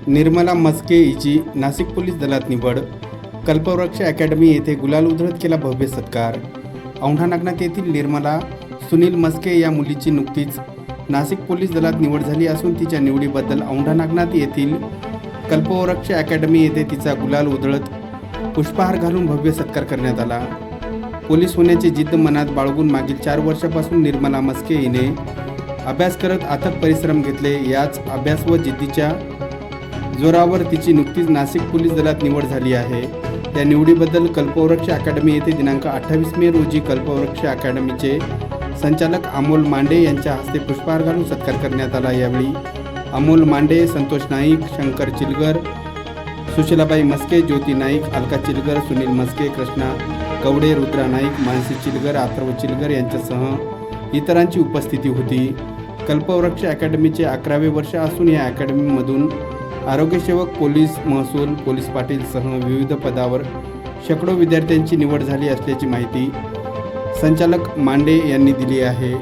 निर्मला मस्के हिची नाशिक पोलीस दलात निवड. कल्पवृक्ष अकॅडमी येथे गुलाल उधळत केला भव्य सत्कार. औंढा नागनाथ येथील निर्मला सुनील मस्के या मुलीची नुकतीच नाशिक पोलीस दलात निवड झाली असून तिच्या निवडीबद्दल औंढा नागनाथ येथील कल्पवृक्ष अकॅडमी येथे तिचा गुलाल उधळत पुष्पहार घालून भव्य सत्कार करण्यात आला. पोलीस होण्याची जिद्द मनात बाळगून मागील 4 वर्षापासून निर्मला मस्के हिने अभ्यास करत अथक परिश्रम घेतले. याच अभ्यास व जिद्दीच्या जोरावर तिची नुकतीच नाशिक पोलीस दलात निवड झाली आहे. त्या निवडीबद्दल कल्पवृक्ष अकॅडमी येथे दिनांक 28 मे रोजी कल्पवृक्ष अकॅडमीचे संचालक अमोल मांडे यांच्या हस्ते पुष्पहार घालून सत्कार करण्यात आला. यावेळी अमोल मांडे, संतोष नाईक, शंकर चिलगर, सुशीलाबाई मस्के, ज्योती नाईक, अलका चिलगर, सुनील मस्के, कृष्णा कवडे, रुद्रा नाईक, मानसी चिलगर, अथर्व चिलगर यांच्यासह इतरांची उपस्थिती होती. कल्पवृक्ष अकॅडमीचे 11वे वर्ष असून या अकॅडमीमधून आरोग्यसेवक, पोलीस, महसूल, पोलीस पाटील सह विविध पदावर शेकडो विद्यार्थ्यांची निवड झाली असल्याची माहिती संचालक मांडे यांनी दिली आहे.